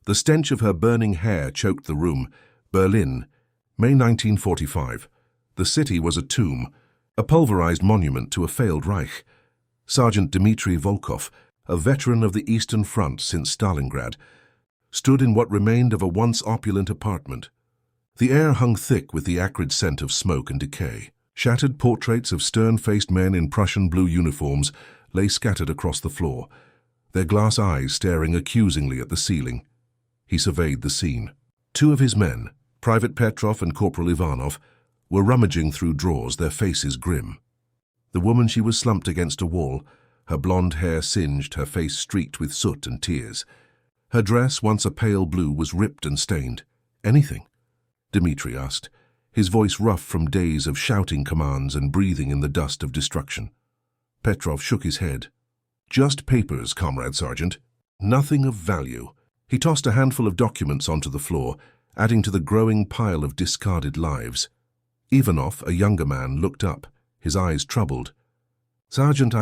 The stench of her burning hair choked the room. Berlin, May 1945. The city was a tomb, a pulverized monument to a failed Reich. Sergeant Dmitry Volkov, a veteran of the Eastern Front since Stalingrad, stood in what remained of a once opulent apartment. The air hung thick with the acrid scent of smoke and decay. Shattered portraits of stern-faced men in Prussian blue uniforms lay scattered across the floor, their glass eyes staring accusingly at the ceiling. He surveyed the scene. Two of his men, Private Petrov and Corporal Ivanov, were rummaging through drawers, their faces grim. The woman, she was slumped against a wall, her blonde hair singed, her face streaked with soot and tears. Her dress, once a pale blue, was ripped and stained. "Anything?" Dmitry asked, his voice rough from days of shouting commands and breathing in the dust of destruction. Petrov shook his head. "Just papers, Comrade Sergeant. Nothing of value." He tossed a handful of documents onto the floor, adding to the growing pile of discarded lives. Ivanov, a younger man, looked up, his eyes troubled. "Sergeant,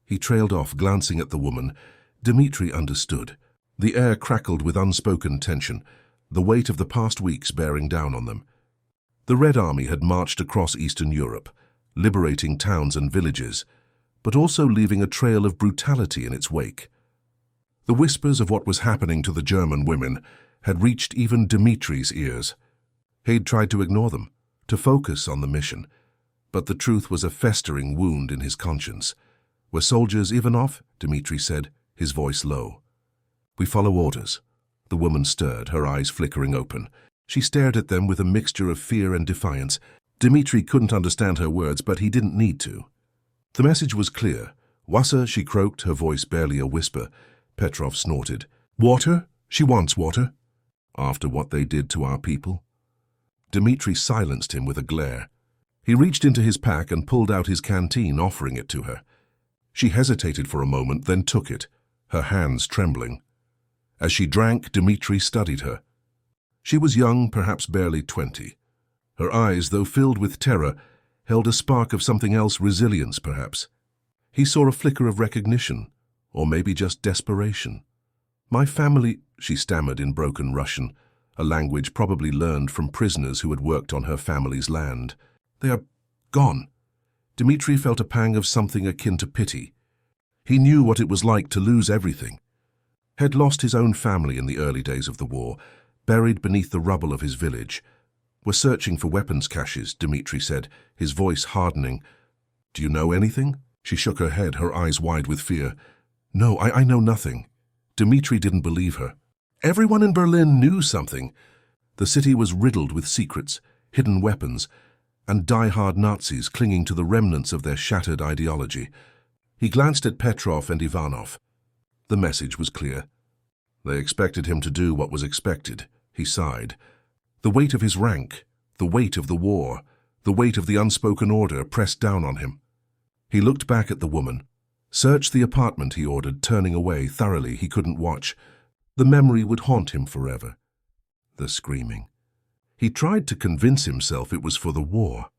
He trailed off, glancing at the woman. Dmitry understood. The air crackled with unspoken tension, the weight of the past weeks bearing down on them. The Red Army had marched across Eastern Europe, liberating towns and villages, but also leaving a trail of brutality in its wake. The whispers of what was happening to the German women had reached even Dmitry's ears. He'd tried to ignore them, to focus on the mission, but the truth was a festering wound in his conscience. "We're soldiers, Ivanov," Dmitry said, his voice low. "We follow orders." The woman stirred, her eyes flickering open. She stared at them with a mixture of fear and defiance. Dmitry couldn't understand her words, but he didn't need to. The message was clear. "Wasser," she croaked, her voice barely a whisper. Petrov snorted. "Water? She wants water." "After what they did to our people?" Dmitry silenced him with a glare. He reached into his pack and pulled out his canteen, offering it to her. She hesitated for a moment, then took it, her hands trembling. As she drank, Dmitry studied her. She was young, perhaps barely 20. Her eyes, though filled with terror, held a spark of something else, resilience perhaps. He saw a flicker of recognition, or maybe just desperation. "My family," she stammered in broken Russian, a language probably learned from prisoners who had worked on her family's land. "They are gone." Dmitry felt a pang of something akin to pity. He knew what it was like to lose everything. Had lost his own family in the early days of the war, buried beneath the rubble of his village. "We're searching for weapons caches," Dmitry said, his voice hardening. "Do you know anything?" She shook her head, her eyes wide with fear. "No, I know nothing." Dmitry didn't believe her. Everyone in Berlin knew something. The city was riddled with secrets, hidden weapons, and die-hard Nazis clinging to the remnants of their shattered ideology. He glanced at Petrov and Ivanov. The message was clear. They expected him to do what was expected. He sighed. The weight of his rank, the weight of the war, the weight of the unspoken order pressed down on him. He looked back at the woman. "Search the apartment," he ordered, turning away thoroughly. He couldn't watch. The memory would haunt him forever. The screaming. He tried to convince himself it was for the war,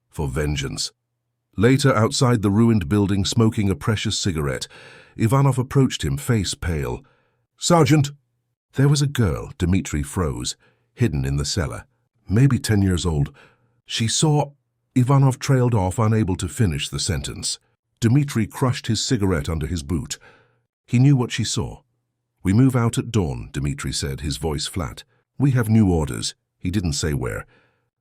for vengeance. Later, outside the ruined building, smoking a precious cigarette, Ivanov approached him, face pale. "Sergeant!" There was a girl. Dmitry froze, hidden in the cellar, maybe 10 years old. She saw... Ivanov trailed off, unable to finish the sentence. Dmitry crushed his cigarette under his boot. He knew what she saw. "We move out at dawn," Dmitry said, his voice flat. "We have new orders." He didn't say where.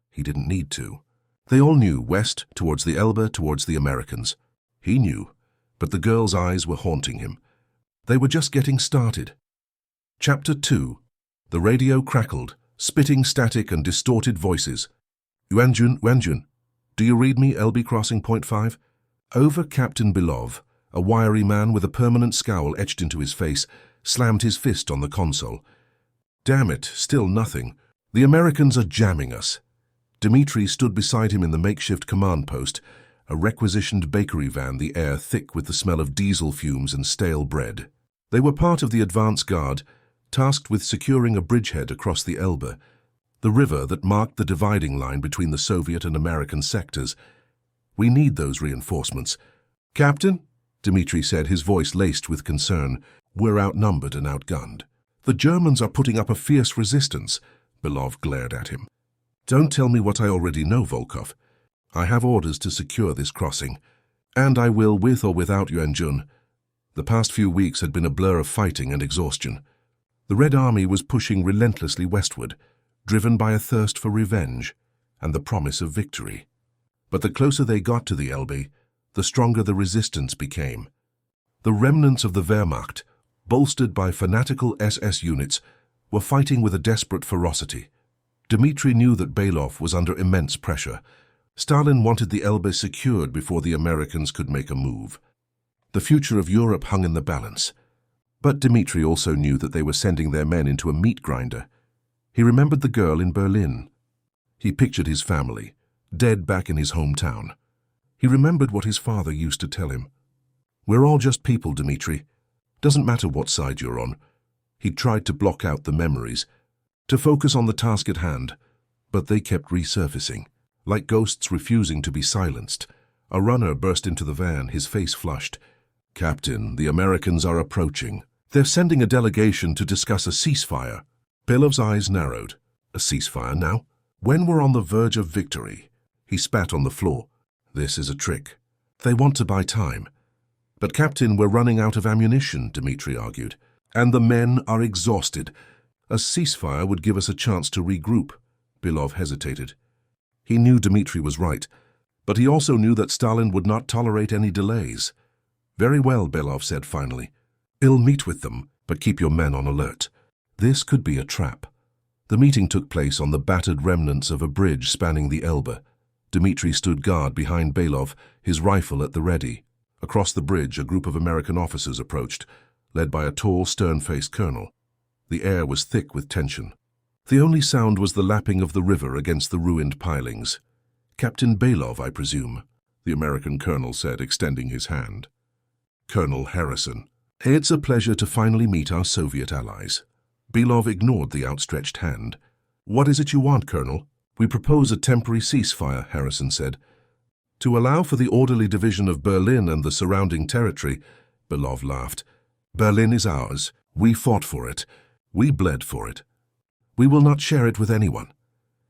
He didn't need to. They all knew, west, towards the Elbe, towards the Americans. He knew, but the girl's eyes were haunting him. They were just getting started. Chapter 2. The radio crackled, spitting static and distorted voices. Wenjun, do you read me, LB crossing point 5? Over. Captain Belov, a wiry man with a permanent scowl etched into his face, slammed his fist on the console. "Damn it, still nothing. The Americans are jamming us." Dmitry stood beside him in the makeshift command post, a requisitioned bakery van, the air thick with the smell of diesel fumes and stale bread. They were part of the advance guard, tasked with securing a bridgehead across the Elbe, the river that marked the dividing line between the Soviet and American sectors. "We need those reinforcements." "Captain," Dmitry said, his voice laced with concern, "we're outnumbered and outgunned." The Germans are putting up a fierce resistance, Belov glared at him. Don't tell me what I already know, Volkov. I have orders to secure this crossing, and I will with or without Yuan Jun. The past few weeks had been a blur of fighting and exhaustion. The Red Army was pushing relentlessly westward, driven by a thirst for revenge and the promise of victory. But the closer they got to the Elbe, the stronger the resistance became. The remnants of the Wehrmacht, bolstered by fanatical SS units, were fighting with a desperate ferocity. Dmitri knew that Belov was under immense pressure. Stalin wanted the Elbe secured before the Americans could make a move. The future of Europe hung in the balance. But Dmitri also knew that they were sending their men into a meat grinder. He remembered the girl in Berlin. He pictured his family, dead back in his hometown. He remembered what his father used to tell him. We're all just people, Dmitri. Doesn't matter what side you're on. He tried to block out the memories, to focus on the task at hand, but they kept resurfacing, like ghosts refusing to be silenced. A runner burst into the van, his face flushed. Captain, the Americans are approaching. They're sending a delegation to discuss a ceasefire. Belov's eyes narrowed. A ceasefire now? When we're on the verge of victory. He spat on the floor. This is a trick. They want to buy time. But Captain, we're running out of ammunition, Dmitri argued. And the men are exhausted. A ceasefire would give us a chance to regroup. Belov hesitated. He knew Dmitri was right, but he also knew that Stalin would not tolerate any delays. Very well, Belov said finally. I'll meet with them, but keep your men on alert. This could be a trap. The meeting took place on the battered remnants of a bridge spanning the Elbe. Dmitri stood guard behind Belov, his rifle at the ready. Across the bridge, a group of American officers approached, led by a tall, stern-faced colonel. The air was thick with tension. The only sound was the lapping of the river against the ruined pilings. Captain Belov, I presume, the American colonel said, extending his hand. Colonel Harrison. It's a pleasure to finally meet our Soviet allies. Belov ignored the outstretched hand. What is it you want, Colonel? We propose a temporary ceasefire, Harrison said. To allow for the orderly division of Berlin and the surrounding territory, Belov laughed. Berlin is ours. We fought for it. We bled for it. We will not share it with anyone.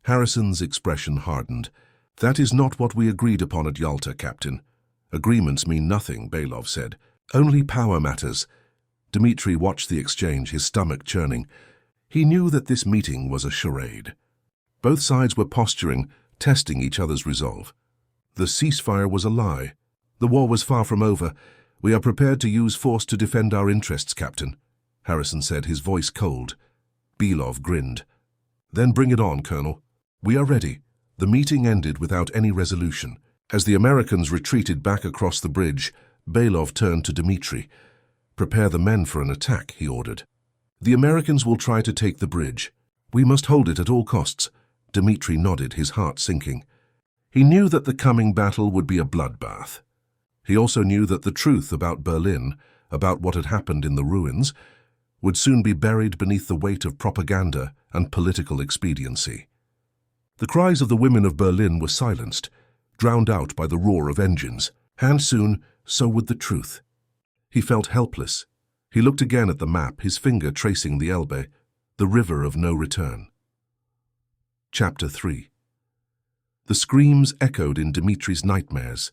Harrison's expression hardened. That is not what we agreed upon at Yalta, Captain. Agreements mean nothing, Belov said. Only power matters. Dmitri watched the exchange, his stomach churning. He knew that this meeting was a charade. Both sides were posturing, testing each other's resolve. The ceasefire was a lie. The war was far from over. We are prepared to use force to defend our interests, Captain, Harrison said, his voice cold. Belov grinned. Then bring it on, Colonel. We are ready. The meeting ended without any resolution. As the Americans retreated back across the bridge, Belov turned to Dmitri. Prepare the men for an attack, he ordered. The Americans will try to take the bridge. We must hold it at all costs. Dmitri nodded, his heart sinking. He knew that the coming battle would be a bloodbath. He also knew that the truth about Berlin, about what had happened in the ruins, would soon be buried beneath the weight of propaganda and political expediency. The cries of the women of Berlin were silenced, drowned out by the roar of engines, and soon so would the truth. He felt helpless. He looked again at the map, his finger tracing the Elbe, the river of no return. Chapter 3. The screams echoed in Dmitri's nightmares.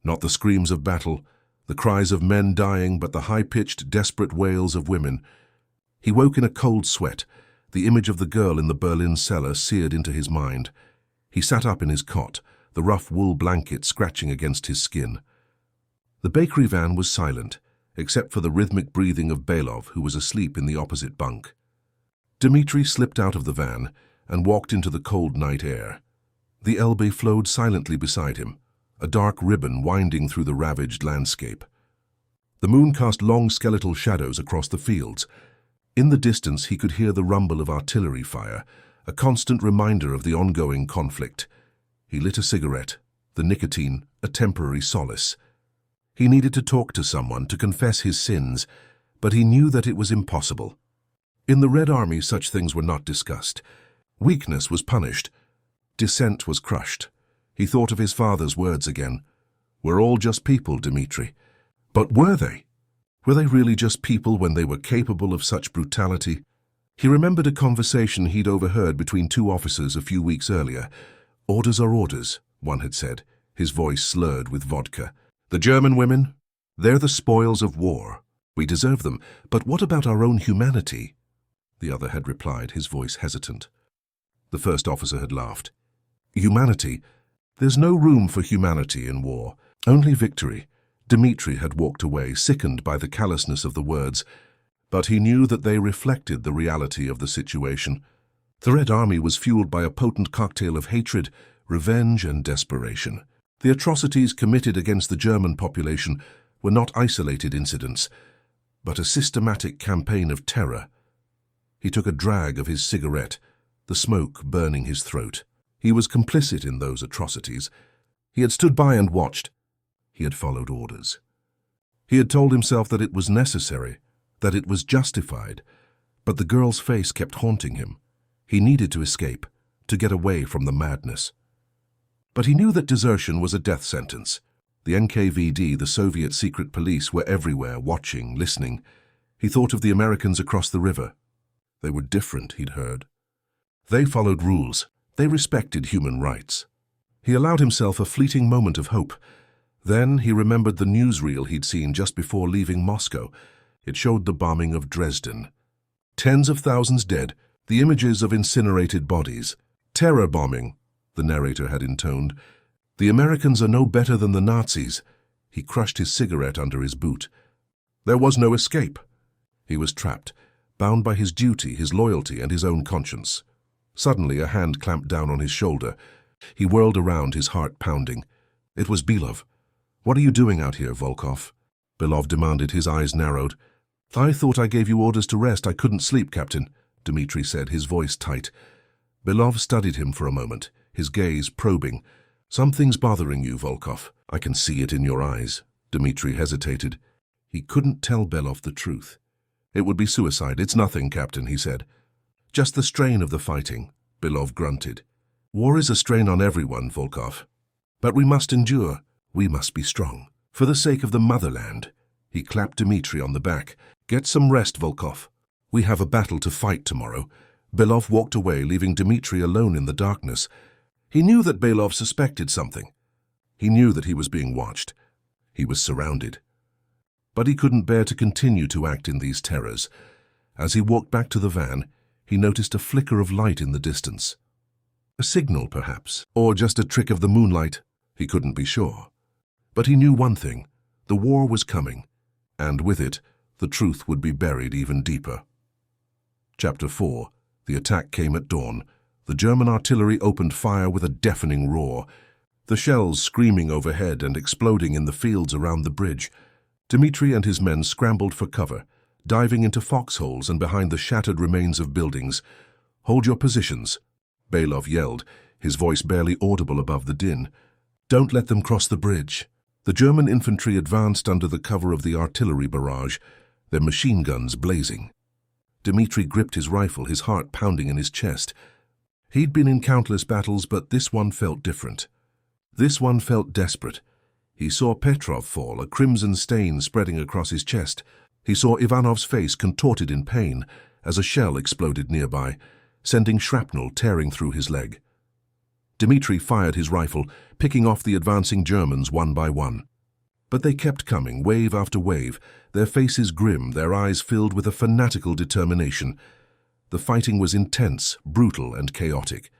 Not the screams of battle, the cries of men dying, but the high-pitched, desperate wails of women. He woke in a cold sweat. The image of the girl in the Berlin cellar seared into his mind. He sat up in his cot, the rough wool blanket scratching against his skin. The bakery van was silent, except for the rhythmic breathing of Belov, who was asleep in the opposite bunk. Dmitri slipped out of the van and walked into the cold night air. The Elbe flowed silently beside him, a dark ribbon winding through the ravaged landscape. The moon cast long skeletal shadows across the fields. In the distance he could hear the rumble of artillery fire, a constant reminder of the ongoing conflict. He lit a cigarette, the nicotine a temporary solace. He needed to talk to someone, to confess his sins, but he knew that it was impossible. In the Red Army such things were not discussed. Weakness was punished. Dissent was crushed. He thought of his father's words again. We're all just people, Dmitri. But were they? Were they really just people when they were capable of such brutality? He remembered a conversation he'd overheard between two officers a few weeks earlier. "Orders are orders," one had said, his voice slurred with vodka. "The German women? They're the spoils of war. We deserve them, but what about our own humanity?" The other had replied, his voice hesitant. The first officer had laughed. "Humanity? There's no room for humanity in war. Only victory." Dmitri had walked away, sickened by the callousness of the words, but he knew that they reflected the reality of the situation. The Red Army was fueled by a potent cocktail of hatred, revenge, and desperation. The atrocities committed against the German population were not isolated incidents, but a systematic campaign of terror. He took a drag of his cigarette, the smoke burning his throat. He was complicit in those atrocities. He had stood by and watched. He had followed orders. He had told himself that it was necessary, that it was justified, but the girl's face kept haunting him. He needed to escape, to get away from the madness. But he knew that desertion was a death sentence. The NKVD, the Soviet secret police, were everywhere, watching, listening. He thought of the Americans across the river. They were different, he'd heard. They followed rules. They respected human rights. He allowed himself a fleeting moment of hope. Then he remembered the newsreel he'd seen just before leaving Moscow. It showed the bombing of Dresden. Tens of thousands dead, the images of incinerated bodies. "Terror bombing," the narrator had intoned. "The Americans are no better than the Nazis." He crushed his cigarette under his boot. There was no escape. He was trapped, bound by his duty, his loyalty, and his own conscience. Suddenly, a hand clamped down on his shoulder. He whirled around, his heart pounding. It was Belov. "What are you doing out here, Volkov?" Belov demanded, his eyes narrowed. "I thought I gave you orders to rest. I couldn't sleep, Captain," Dmitri said, his voice tight. Belov studied him for a moment, his gaze probing. "Something's bothering you, Volkov. I can see it in your eyes." Dmitri hesitated. He couldn't tell Belov the truth. "It would be suicide. It's nothing, Captain," he said. "Just the strain of the fighting," Belov grunted. "War is a strain on everyone, Volkov. But we must endure. We must be strong. For the sake of the motherland." He clapped Dmitri on the back. "Get some rest, Volkov. We have a battle to fight tomorrow." Belov walked away, leaving Dmitri alone in the darkness. He knew that Belov suspected something. He knew that he was being watched. He was surrounded. But he couldn't bear to continue to act in these terrors. As he walked back to the van, he noticed a flicker of light in the distance. A signal, perhaps, or just a trick of the moonlight. He couldn't be sure. But he knew one thing. The war was coming, and with it, the truth would be buried even deeper. Chapter 4. The attack came at dawn. The German artillery opened fire with a deafening roar, the shells screaming overhead and exploding in the fields around the bridge. Dmitri and his men scrambled for cover, diving into foxholes and behind the shattered remains of buildings. "Hold your positions," Belov yelled, his voice barely audible above the din. "Don't let them cross the bridge." The German infantry advanced under the cover of the artillery barrage, their machine guns blazing. Dmitri gripped his rifle, his heart pounding in his chest. He'd been in countless battles, but this one felt different. This one felt desperate. He saw Petrov fall, a crimson stain spreading across his chest. He saw Ivanov's face contorted in pain as a shell exploded nearby, sending shrapnel tearing through his leg. Dmitri fired his rifle, picking off the advancing Germans one by one. But they kept coming, wave after wave, their faces grim, their eyes filled with a fanatical determination. The fighting was intense, brutal, and chaotic.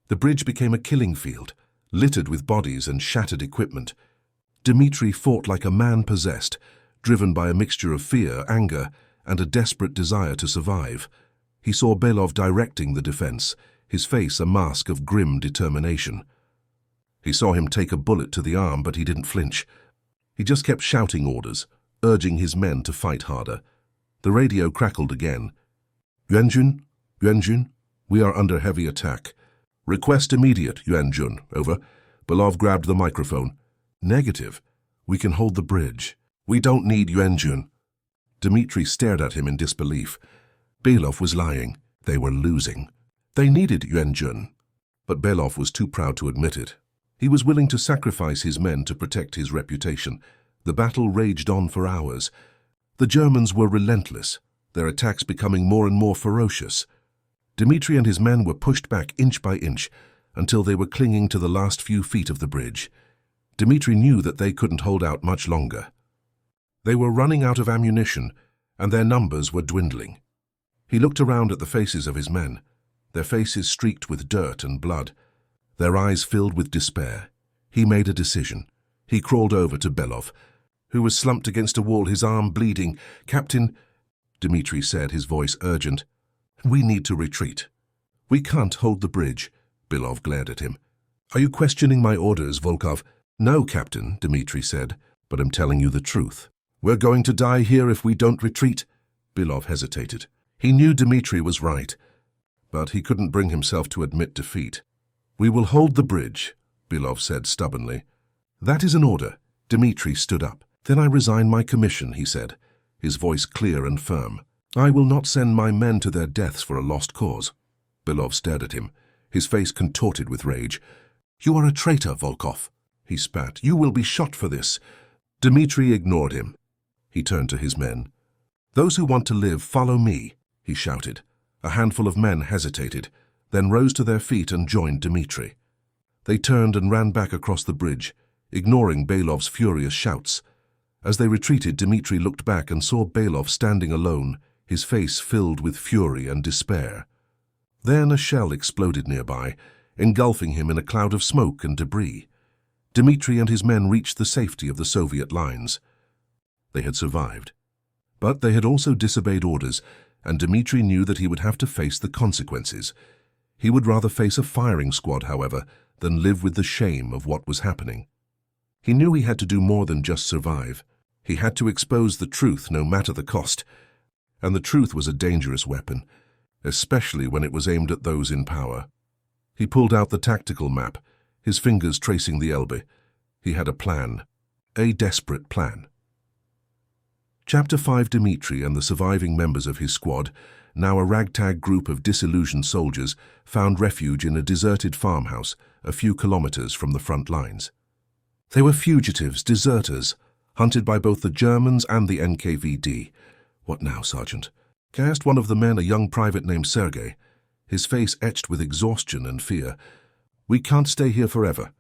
The bridge became a killing field, littered with bodies and shattered equipment. Dmitri fought like a man possessed, driven by a mixture of fear, anger, and a desperate desire to survive. He saw Belov directing the defense, his face a mask of grim determination. He saw him take a bullet to the arm, but he didn't flinch. He just kept shouting orders, urging his men to fight harder. The radio crackled again. "Yuanjun, Yuanjun, we are under heavy attack. Request immediate, Yuanjun, over." Belov grabbed the microphone. "Negative. We can hold the bridge. We don't need Yuanjun." Dmitri stared at him in disbelief. Belov was lying. They were losing. They needed Yuanjun. But Belov was too proud to admit it. He was willing to sacrifice his men to protect his reputation. The battle raged on for hours. The Germans were relentless, their attacks becoming more and more ferocious. Dmitri and his men were pushed back inch by inch until they were clinging to the last few feet of the bridge. Dmitri knew that they couldn't hold out much longer. They were running out of ammunition, and their numbers were dwindling. He looked around at the faces of his men, their faces streaked with dirt and blood, their eyes filled with despair. He made a decision. He crawled over to Belov, who was slumped against a wall, his arm bleeding. "Captain," Dmitri said, his voice urgent, "we need to retreat. We can't hold the bridge." Belov glared at him. "Are you questioning my orders, Volkov?" "No, Captain," Dmitri said, "but I'm telling you the truth. We're going to die here if we don't retreat." Belov hesitated. He knew Dmitri was right, but he couldn't bring himself to admit defeat. "We will hold the bridge," Belov said stubbornly. "That is an order." Dmitri stood up. "Then I resign my commission," he said, his voice clear and firm. "I will not send my men to their deaths for a lost cause." Belov stared at him, his face contorted with rage. "You are a traitor, Volkov," he spat. "You will be shot for this." Dmitri ignored him. He turned to his men. "Those who want to live, follow me," he shouted. A handful of men hesitated, then rose to their feet and joined Dmitri. They turned and ran back across the bridge, ignoring Belov's furious shouts. As they retreated, Dmitri looked back and saw Belov standing alone, his face filled with fury and despair. Then a shell exploded nearby, engulfing him in a cloud of smoke and debris. Dmitri and his men reached the safety of the Soviet lines. They had survived. But they had also disobeyed orders, and Dmitri knew that he would have to face the consequences. He would rather face a firing squad, however, than live with the shame of what was happening. He knew he had to do more than just survive. He had to expose the truth no matter the cost. And the truth was a dangerous weapon, especially when it was aimed at those in power. He pulled out the tactical map, his fingers tracing the Elbe. He had a plan, a desperate plan. Chapter 5. Dmitri and the surviving members of his squad, now a ragtag group of disillusioned soldiers, found refuge in a deserted farmhouse a few kilometers from the front lines. They were fugitives, deserters, hunted by both the Germans and the NKVD. "What now, Sergeant?" asked one of the men, a young private named Sergei, his face etched with exhaustion and fear. "We can't stay here forever.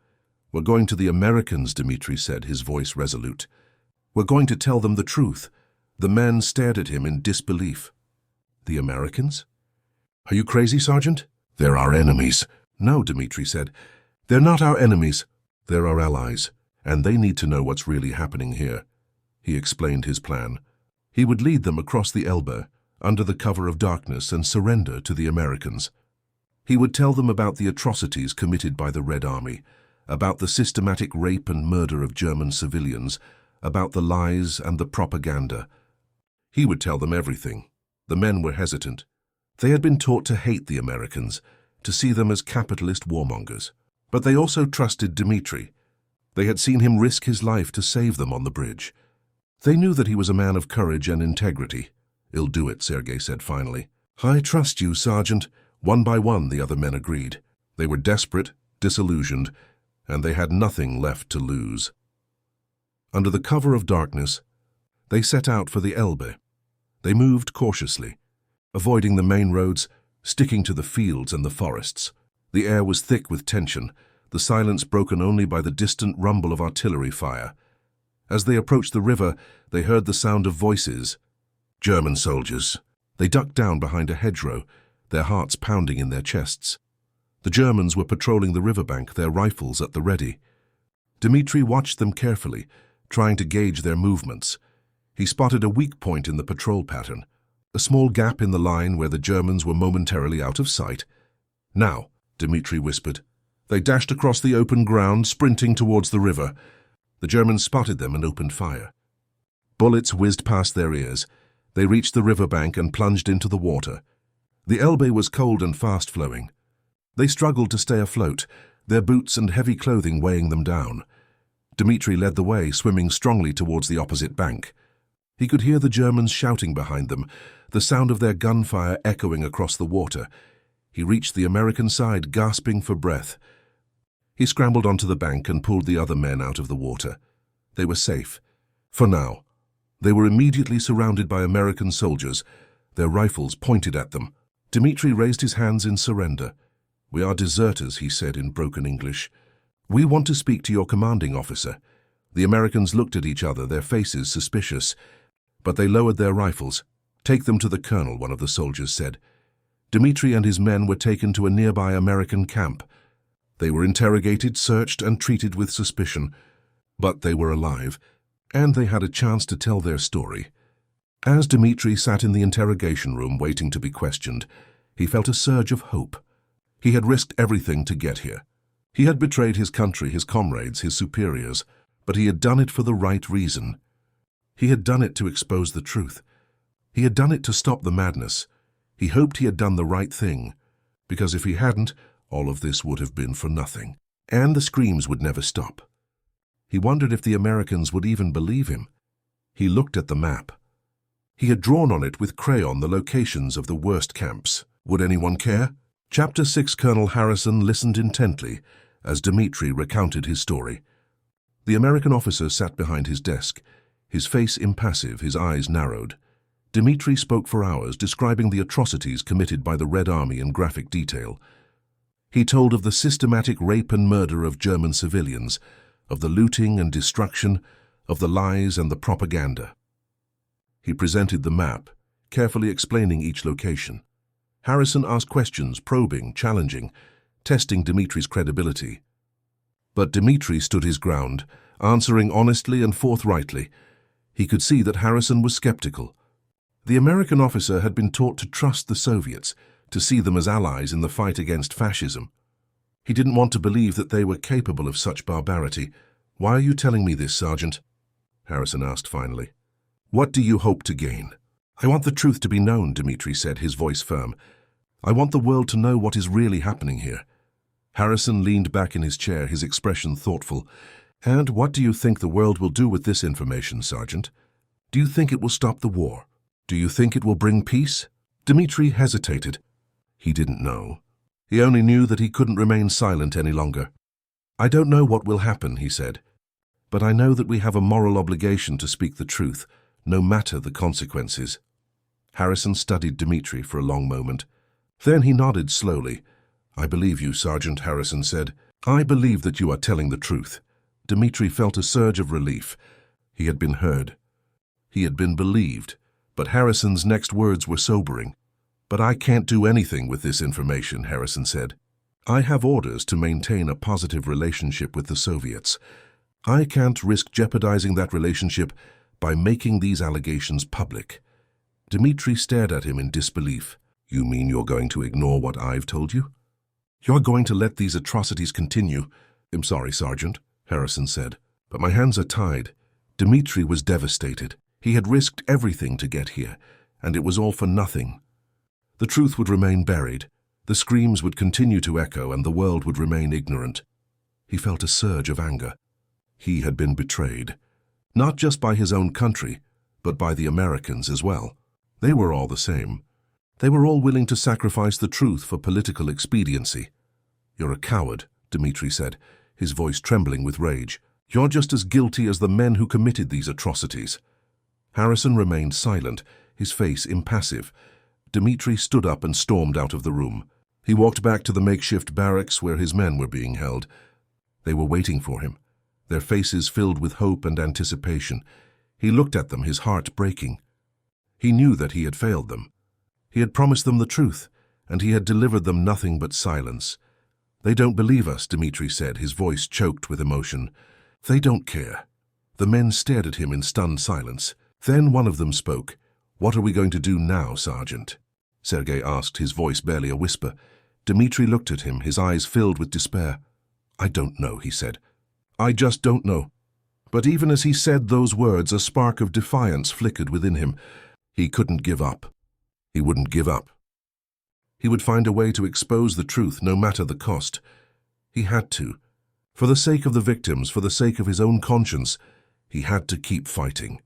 We're going to the Americans," Dmitri said, his voice resolute. "We're going to tell them the truth." The men stared at him in disbelief. "The Americans? Are you crazy, Sergeant?" "They're our enemies." "No," Dmitri said. "They're not our enemies. They're our allies, and they need to know what's really happening here." He explained his plan. He would lead them across the Elbe, under the cover of darkness, and surrender to the Americans. He would tell them about the atrocities committed by the Red Army, about the systematic rape and murder of German civilians, about the lies and the propaganda. He would tell them everything. The men were hesitant. They had been taught to hate the Americans, to see them as capitalist warmongers. But they also trusted Dmitri. They had seen him risk his life to save them on the bridge. They knew that he was a man of courage and integrity. "He'll do it," Sergei said finally. "I trust you, Sergeant." One by one, the other men agreed. They were desperate, disillusioned, and they had nothing left to lose. Under the cover of darkness, they set out for the Elbe. They moved cautiously, avoiding the main roads, sticking to the fields and the forests. The air was thick with tension, the silence broken only by the distant rumble of artillery fire. As they approached the river, they heard the sound of voices. German soldiers. They ducked down behind a hedgerow, their hearts pounding in their chests. The Germans were patrolling the riverbank, their rifles at the ready. Dmitri watched them carefully, trying to gauge their movements. He spotted a weak point in the patrol pattern, a small gap in the line where the Germans were momentarily out of sight. "Now," Dmitri whispered. They dashed across the open ground, sprinting towards the river. The Germans spotted them and opened fire. Bullets whizzed past their ears. They reached the riverbank and plunged into the water. The Elbe was cold and fast-flowing. They struggled to stay afloat, their boots and heavy clothing weighing them down. Dmitri led the way, swimming strongly towards the opposite bank. He could hear the Germans shouting behind them, the sound of their gunfire echoing across the water. He reached the American side, gasping for breath. He scrambled onto the bank and pulled the other men out of the water. They were safe. For now. They were immediately surrounded by American soldiers, their rifles pointed at them. Dmitri raised his hands in surrender. "We are deserters," he said in broken English. "We want to speak to your commanding officer." The Americans looked at each other, their faces suspicious, but they lowered their rifles. "Take them to the colonel," one of the soldiers said. Dmitri and his men were taken to a nearby American camp. They were interrogated, searched, and treated with suspicion. But they were alive, and they had a chance to tell their story. As Dmitri sat in the interrogation room waiting to be questioned, he felt a surge of hope. He had risked everything to get here. He had betrayed his country, his comrades, his superiors, but he had done it for the right reason. He had done it to expose the truth. He had done it to stop the madness. He hoped he had done the right thing, because if he hadn't, all of this would have been for nothing. And the screams would never stop. He wondered if the Americans would even believe him. He looked at the map. He had drawn on it with crayon the locations of the worst camps. Would anyone care? Chapter 6. Colonel Harrison listened intently as Dmitri recounted his story. The American officer sat behind his desk, his face impassive, his eyes narrowed. Dmitri spoke for hours, describing the atrocities committed by the Red Army in graphic detail. He told of the systematic rape and murder of German civilians, of the looting and destruction, of the lies and the propaganda. He presented the map, carefully explaining each location. Harrison asked questions, probing, challenging, testing Dmitri's credibility. But Dmitri stood his ground, answering honestly and forthrightly. He could see that Harrison was skeptical. The American officer had been taught to trust the Soviets, to see them as allies in the fight against fascism. He didn't want to believe that they were capable of such barbarity. "Why are you telling me this, Sergeant?" Harrison asked finally. "What do you hope to gain?" "I want the truth to be known," Dmitri said, his voice firm. "I want the world to know what is really happening here." Harrison leaned back in his chair, his expression thoughtful. "And what do you think the world will do with this information, Sergeant? Do you think it will stop the war? Do you think it will bring peace?" Dmitri hesitated. He didn't know. He only knew that he couldn't remain silent any longer. "I don't know what will happen," he said. "But I know that we have a moral obligation to speak the truth, no matter the consequences." Harrison studied Dmitri for a long moment. Then he nodded slowly. "I believe you, Sergeant," Harrison said. "I believe that you are telling the truth." Dmitri felt a surge of relief. He had been heard. He had been believed. But Harrison's next words were sobering. "But I can't do anything with this information," Harrison said. "I have orders to maintain a positive relationship with the Soviets. I can't risk jeopardizing that relationship by making these allegations public." Dmitri stared at him in disbelief. "You mean you're going to ignore what I've told you? You're going to let these atrocities continue?" "I'm sorry, Sergeant," Harrison said, "but my hands are tied." Dmitri was devastated. He had risked everything to get here, and it was all for nothing. The truth would remain buried, the screams would continue to echo, and the world would remain ignorant. He felt a surge of anger. He had been betrayed, not just by his own country, but by the Americans as well. They were all the same. They were all willing to sacrifice the truth for political expediency. "You're a coward," Dmitri said, his voice trembling with rage. "You're just as guilty as the men who committed these atrocities." Harrison remained silent, his face impassive. Dmitri stood up and stormed out of the room. He walked back to the makeshift barracks where his men were being held. They were waiting for him, their faces filled with hope and anticipation. He looked at them, his heart breaking. He knew that he had failed them. He had promised them the truth, and he had delivered them nothing but silence. "They don't believe us," Dmitri said, his voice choked with emotion. "They don't care." The men stared at him in stunned silence. Then one of them spoke. "What are we going to do now, Sergeant?" Sergei asked, his voice barely a whisper. Dmitri looked at him, his eyes filled with despair. "I don't know," he said. "I just don't know." But even as he said those words, a spark of defiance flickered within him. He couldn't give up. He wouldn't give up. He would find a way to expose the truth, no matter the cost. He had to. For the sake of the victims, for the sake of his own conscience, he had to keep fighting.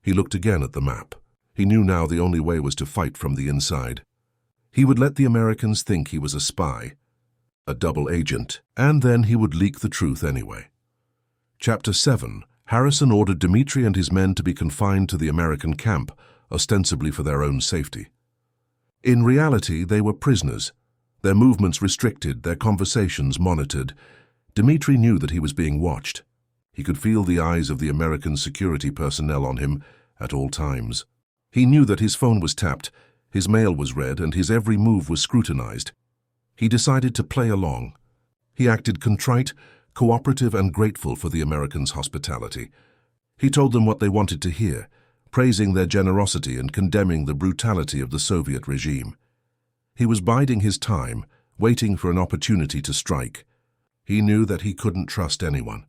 He looked again at the map. He knew now the only way was to fight from the inside. He would let the Americans think he was a spy, a double agent, and then he would leak the truth anyway. Chapter 7. Harrison ordered Dmitri and his men to be confined to the American camp, ostensibly for their own safety. In reality, they were prisoners, their movements restricted, their conversations monitored. Dmitri knew that he was being watched. He could feel the eyes of the American security personnel on him at all times. He knew that his phone was tapped, his mail was read, and his every move was scrutinized. He decided to play along. He acted contrite, cooperative, and grateful for the Americans' hospitality. He told them what they wanted to hear, praising their generosity and condemning the brutality of the Soviet regime. He was biding his time, waiting for an opportunity to strike. He knew that he couldn't trust anyone.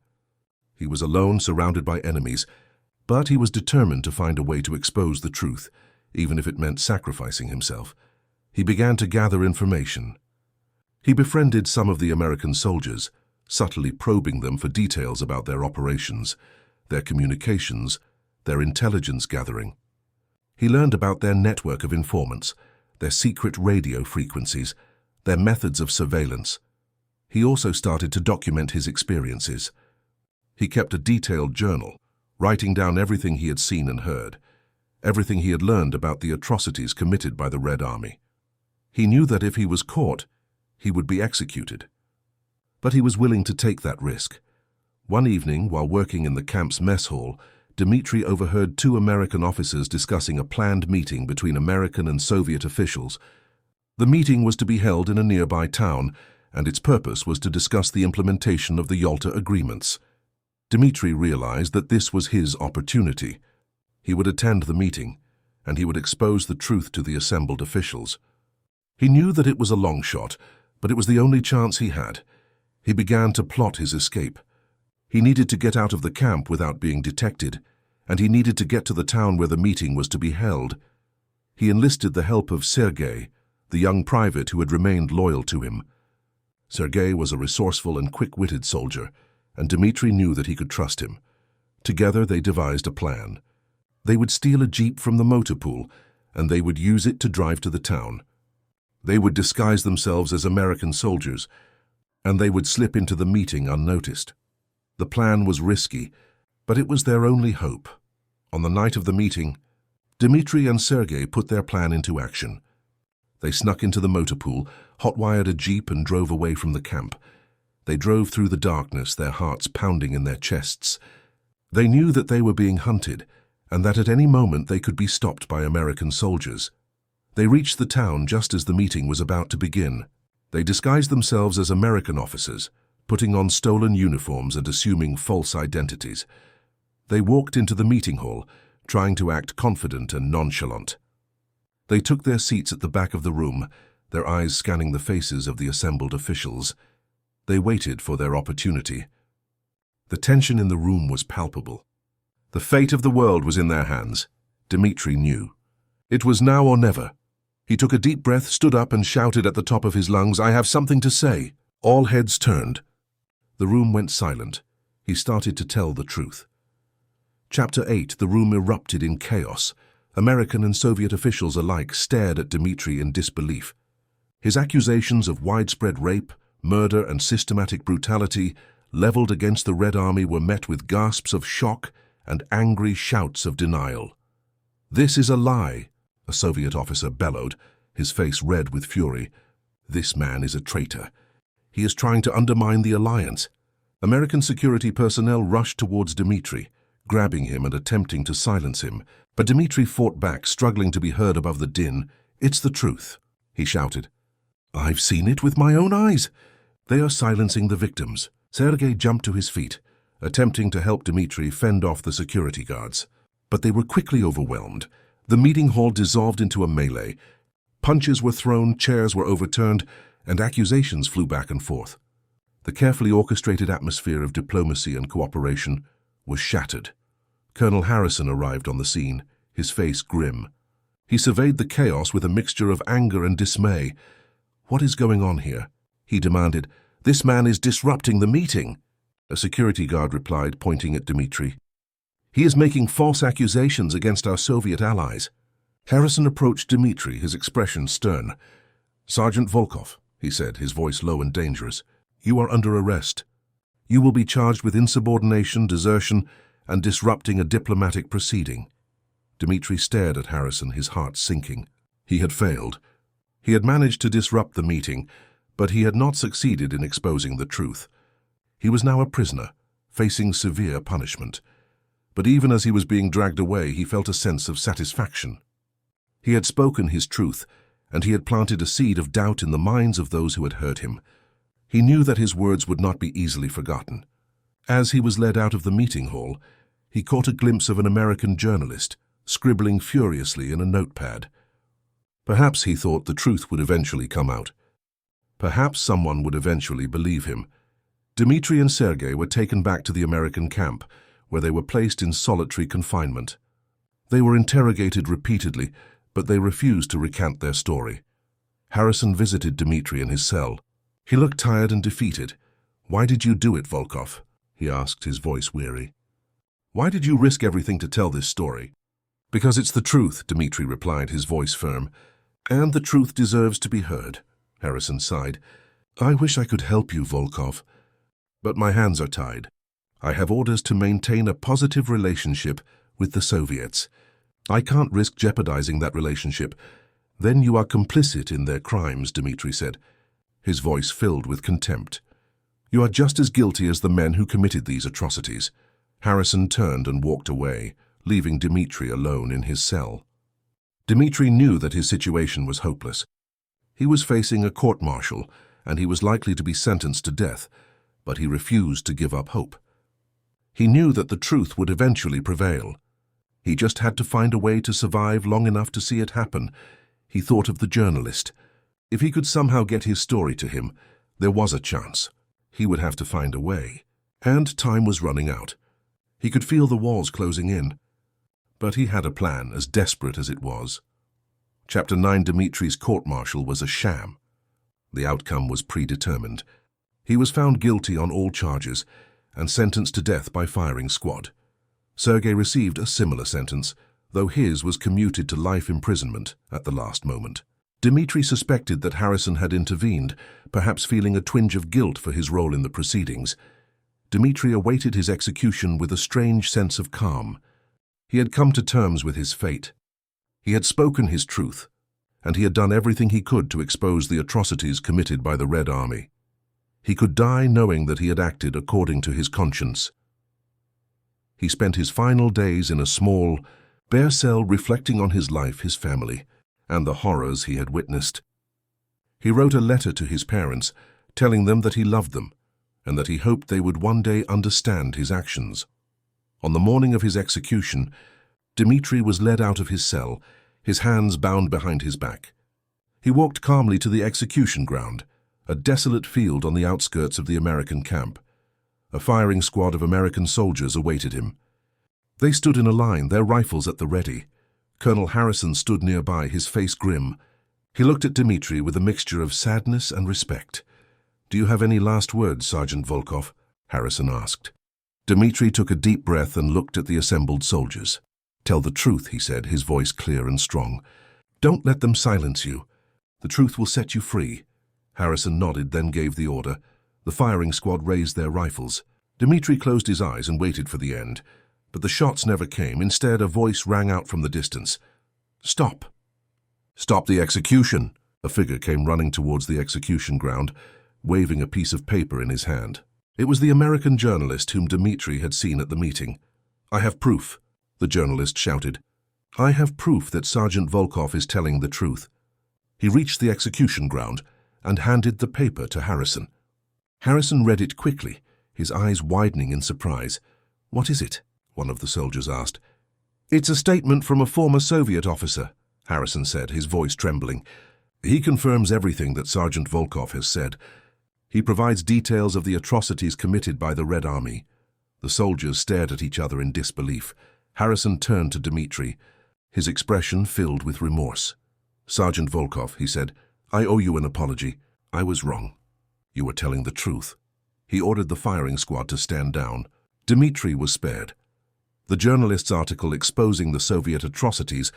He was alone, surrounded by enemies, but he was determined to find a way to expose the truth, even if it meant sacrificing himself. He began to gather information. He befriended some of the American soldiers, subtly probing them for details about their operations, their communications, their intelligence gathering. He learned about their network of informants, their secret radio frequencies, their methods of surveillance. He also started to document his experiences. He kept a detailed journal, writing down everything he had seen and heard, everything he had learned about the atrocities committed by the Red Army. He knew that if he was caught, he would be executed. But he was willing to take that risk. One evening, while working in the camp's mess hall, Dmitri overheard two American officers discussing a planned meeting between American and Soviet officials. The meeting was to be held in a nearby town, and its purpose was to discuss the implementation of the Yalta agreements. Dmitri realized that this was his opportunity. He would attend the meeting, and he would expose the truth to the assembled officials. He knew that it was a long shot, but it was the only chance he had. He began to plot his escape. He needed to get out of the camp without being detected, and he needed to get to the town where the meeting was to be held. He enlisted the help of Sergei, the young private who had remained loyal to him. Sergei was a resourceful and quick-witted soldier, and Dmitri knew that he could trust him. Together they devised a plan. They would steal a jeep from the motor pool, and they would use it to drive to the town. They would disguise themselves as American soldiers, and they would slip into the meeting unnoticed. The plan was risky, but it was their only hope. On the night of the meeting, Dmitri and Sergei put their plan into action. They snuck into the motor pool, hot-wired a jeep, and drove away from the camp. They drove through the darkness, their hearts pounding in their chests. They knew that they were being hunted, and that at any moment they could be stopped by American soldiers. They reached the town just as the meeting was about to begin. They disguised themselves as American officers, putting on stolen uniforms and assuming false identities. They walked into the meeting hall, trying to act confident and nonchalant. They took their seats at the back of the room, their eyes scanning the faces of the assembled officials. They waited for their opportunity. The tension in the room was palpable. The fate of the world was in their hands. Dmitri knew. It was now or never. He took a deep breath, stood up, and shouted at the top of his lungs, "I have something to say." All heads turned. The room went silent. He started to tell the truth. Chapter 8. The room erupted in chaos. American and Soviet officials alike stared at Dmitri in disbelief. His accusations of widespread rape, murder, and systematic brutality leveled against the Red Army were met with gasps of shock and angry shouts of denial. "This is a lie," a Soviet officer bellowed, his face red with fury. "This man is a traitor. He is trying to undermine the alliance." American security personnel rushed towards Dmitri, grabbing him and attempting to silence him. But Dmitri fought back, struggling to be heard above the din. "It's the truth," he shouted. "I've seen it with my own eyes. They are silencing the victims." Sergei jumped to his feet, attempting to help Dmitri fend off the security guards. But they were quickly overwhelmed. The meeting hall dissolved into a melee. Punches were thrown, chairs were overturned, and accusations flew back and forth. The carefully orchestrated atmosphere of diplomacy and cooperation was shattered. Colonel Harrison arrived on the scene, his face grim. He surveyed the chaos with a mixture of anger and dismay. "What is going on here?" he demanded. "This man is disrupting the meeting." A security guard replied, pointing at Dmitri. "He is making false accusations against our Soviet allies." Harrison approached Dmitri, his expression stern. "Sergeant Volkov," he said, his voice low and dangerous, "you are under arrest. You will be charged with insubordination, desertion, and disrupting a diplomatic proceeding. Dmitri stared at Harrison, his heart sinking. He had failed. He had managed to disrupt the meeting, but he had not succeeded in exposing the truth. He was now a prisoner, facing severe punishment. But even as he was being dragged away, he felt a sense of satisfaction. He had spoken his truth, and he had planted a seed of doubt in the minds of those who had heard him. He knew that his words would not be easily forgotten. As he was led out of the meeting hall, he caught a glimpse of an American journalist, scribbling furiously in a notepad. Perhaps he thought the truth would eventually come out. Perhaps someone would eventually believe him. Dmitri and Sergei were taken back to the American camp, where they were placed in solitary confinement. They were interrogated repeatedly, but they refused to recant their story. Harrison visited Dmitri in his cell. He looked tired and defeated. "Why did you do it, Volkov?" he asked, his voice weary. "Why did you risk everything to tell this story?" "Because it's the truth," Dmitri replied, his voice firm. "And the truth deserves to be heard," Harrison sighed. "I wish I could help you, Volkov, but my hands are tied. I have orders to maintain a positive relationship with the Soviets. I can't risk jeopardizing that relationship. Then you are complicit in their crimes," Dmitri said, his voice filled with contempt. "You are just as guilty as the men who committed these atrocities." Harrison turned and walked away, leaving Dmitri alone in his cell. Dmitri knew that his situation was hopeless. He was facing a court-martial, and he was likely to be sentenced to death, but he refused to give up hope. He knew that the truth would eventually prevail. He just had to find a way to survive long enough to see it happen. He thought of the journalist. If he could somehow get his story to him, there was a chance. He would have to find a way. And time was running out. He could feel the walls closing in. But he had a plan, as desperate as it was. Chapter 9: Dmitri's court-martial was a sham. The outcome was predetermined. He was found guilty on all charges and sentenced to death by firing squad. Sergei received a similar sentence, though his was commuted to life imprisonment at the last moment. Dmitri suspected that Harrison had intervened, perhaps feeling a twinge of guilt for his role in the proceedings. Dmitri awaited his execution with a strange sense of calm. He had come to terms with his fate. He had spoken his truth, and he had done everything he could to expose the atrocities committed by the Red Army. He could die knowing that he had acted according to his conscience. He spent his final days in a small, bare cell reflecting on his life, his family, and the horrors he had witnessed. He wrote a letter to his parents, telling them that he loved them, and that he hoped they would one day understand his actions. On the morning of his execution, Dmitri was led out of his cell, his hands bound behind his back. He walked calmly to the execution ground, a desolate field on the outskirts of the American camp. A firing squad of American soldiers awaited him. They stood in a line, their rifles at the ready. Colonel Harrison stood nearby, his face grim. He looked at Dmitri with a mixture of sadness and respect. "Do you have any last words, Sergeant Volkov?" Harrison asked. Dmitri took a deep breath and looked at the assembled soldiers. "Tell the truth," he said, his voice clear and strong. "Don't let them silence you. The truth will set you free." Harrison nodded, then gave the order. The firing squad raised their rifles. Dmitri closed his eyes and waited for the end. But the shots never came. Instead, a voice rang out from the distance. "Stop! Stop the execution!" A figure came running towards the execution ground, waving a piece of paper in his hand. It was the American journalist whom Dmitri had seen at the meeting. "I have proof," the journalist shouted. "I have proof that Sergeant Volkov is telling the truth." He reached the execution ground and handed the paper to Harrison. Harrison read it quickly, his eyes widening in surprise. "What is it?" one of the soldiers asked. "It's a statement from a former Soviet officer," Harrison said, his voice trembling. "He confirms everything that Sergeant Volkov has said. He provides details of the atrocities committed by the Red Army." The soldiers stared at each other in disbelief. Harrison turned to Dmitri, his expression filled with remorse. "Sergeant Volkov," he said, "I owe you an apology. I was wrong. You were telling the truth." He ordered the firing squad to stand down. Dmitri was spared. The journalist's article exposing the Soviet atrocities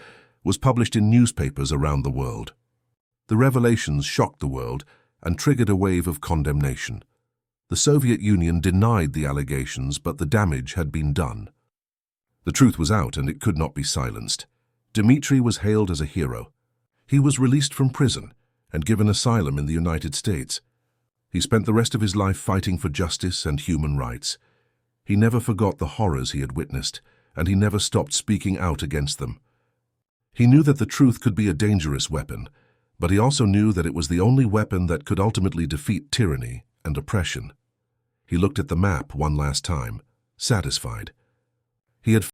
was published in newspapers around the world. The revelations shocked the world and triggered a wave of condemnation. The Soviet Union denied the allegations, but the damage had been done. The truth was out and it could not be silenced. Dmitri was hailed as a hero. He was released from prison and given asylum in the United States. He spent the rest of his life fighting for justice and human rights. He never forgot the horrors he had witnessed, and he never stopped speaking out against them. He knew that the truth could be a dangerous weapon, but he also knew that it was the only weapon that could ultimately defeat tyranny and oppression. He looked at the map one last time, satisfied. He had